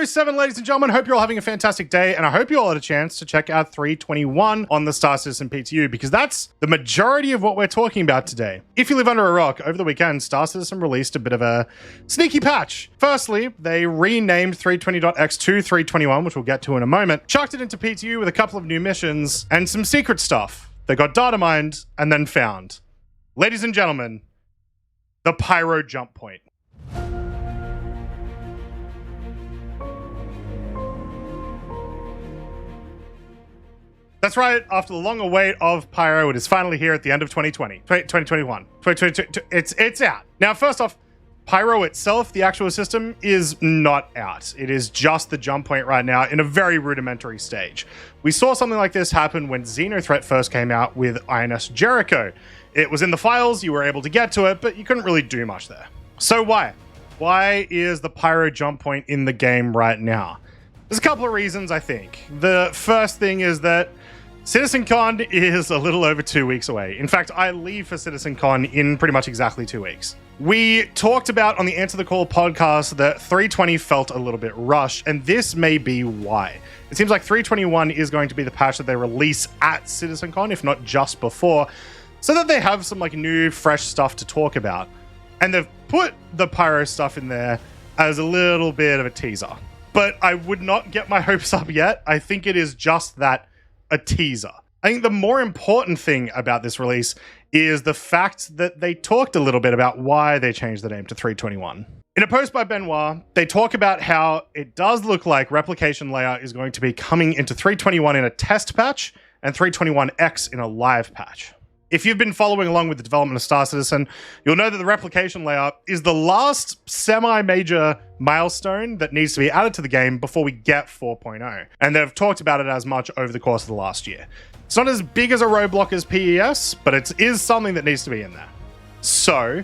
07, ladies and gentlemen. Hope you're all having a fantastic day, and I hope you all had a chance to check out 321 on the Star Citizen PTU, because that's the majority of what we're talking about today. If you live under a rock, over the weekend, Star Citizen released a bit of a sneaky patch. Firstly, they renamed 320.x to 321, which we'll get to in a moment, chucked it into PTU with a couple of new missions, and some secret stuff that got data mined and then found. Ladies and gentlemen, the Pyro jump point. That's right, after the long await of Pyro, it is finally here at the end of 2021. It's out. Now, first off, Pyro itself, the actual system, is not out. It is just the jump point right now in a very rudimentary stage. We saw something like this happen when Xenothreat first came out with INS Jericho. It was in the files, you were able to get to it, but you couldn't really do much there. So why? Why is the Pyro jump point in the game right now? There's a couple of reasons, I think. The first thing is that citizencon is a little over 2 weeks away. In fact, I leave for citizencon in pretty much exactly 2 weeks. We talked about on the Answer the Call podcast that 320 felt a little bit rushed, and this may be why. It seems like 321 is going to be the patch that they release at citizencon, if not just before, so that they have some like new, fresh stuff to talk about. And they've put the Pyro stuff in there as a little bit of a teaser. But I would not get my hopes up yet. I think it is just that, a teaser. I think the more important thing about this release is the fact that they talked a little bit about why they changed the name to 321. In a post by Benoit, they talk about how it does look like Replication layout is going to be coming into 321 in a test patch and 321X in a live patch. If you've been following along with the development of Star Citizen, you'll know that the Replication layout is the last semi-major milestone that needs to be added to the game before we get 4.0. And they've talked about it as much over the course of the last year. It's not as big as a roadblock as PES, but it is something that needs to be in there. So,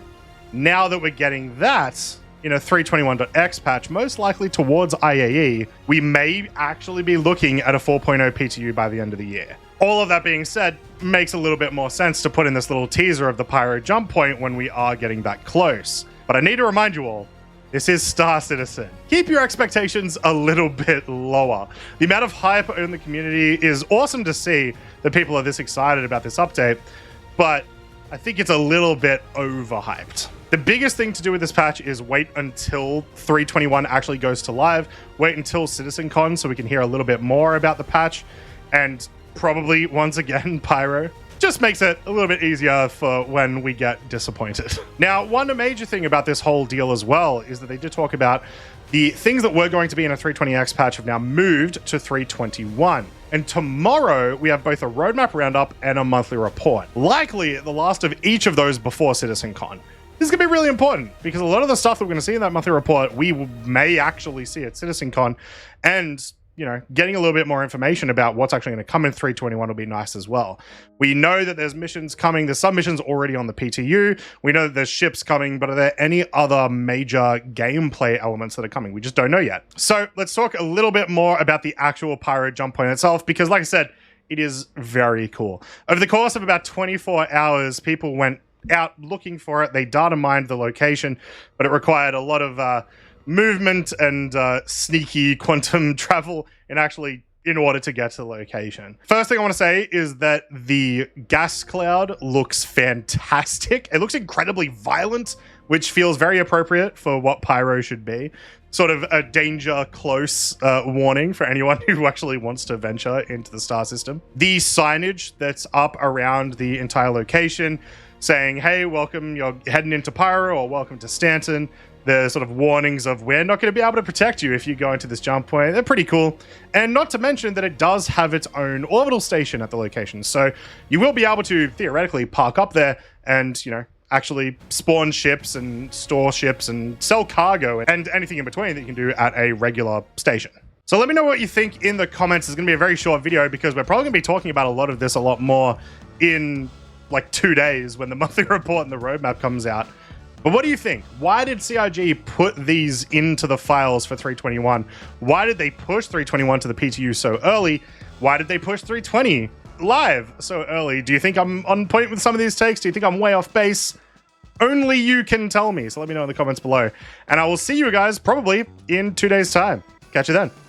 now that we're getting that in a 321.x patch, most likely towards IAE, we may actually be looking at a 4.0 PTU by the end of the year. All of that being said, makes a little bit more sense to put in this little teaser of the Pyro jump point when we are getting that close. But I need to remind you all, this is Star Citizen. Keep your expectations a little bit lower. The amount of hype in the community is awesome to see that people are this excited about this update, but I think it's a little bit overhyped. The biggest thing to do with this patch is wait until 321 actually goes to live, wait until citizencon so we can hear a little bit more about the patch, and probably, once again, Pyro. Just makes it a little bit easier for when we get disappointed. Now, one major thing about this whole deal as well is that they did talk about the things that were going to be in a 320X patch have now moved to 321. And tomorrow, we have both a roadmap roundup and a monthly report. Likely the last of each of those before citizencon. This is going to be really important because a lot of the stuff that we're going to see in that monthly report, we may actually see at citizencon, and you know, getting a little bit more information about what's actually going to come in 321 will be nice as well. We know that there's missions coming. There's some missions already on the PTU. We know that there's ships coming, but are there any other major gameplay elements that are coming? We just don't know yet. So let's talk a little bit more about the actual Pyro jump point itself, because like I said, it is very cool. Over the course of about 24 hours, people went out looking for it. They data mined the location, but it required a lot of movement and sneaky quantum travel in order to get to the location. First thing I want to say is that the gas cloud looks fantastic. It looks incredibly violent, which feels very appropriate for what Pyro should be. Sort of a danger close warning for anyone who actually wants to venture into the star system. The signage that's up around the entire location saying, hey, welcome, you're heading into Pyro, or welcome to Stanton. The sort of warnings of we're not going to be able to protect you if you go into this jump point. They're pretty cool. And not to mention that it does have its own orbital station at the location. So you will be able to theoretically park up there and, you know, actually spawn ships and store ships and sell cargo and anything in between that you can do at a regular station. So let me know what you think in the comments. It's going to be a very short video because we're probably going to be talking about a lot of this a lot more in like 2 days when the monthly report and the roadmap comes out. But what do you think? Why did CIG put these into the files for 321? Why did they push 321 to the PTU so early? Why did they push 320 live so early? Do you think I'm on point with some of these takes? Do you think I'm way off base? Only you can tell me. So let me know in the comments below. And I will see you guys probably in 2 days' time. Catch you then.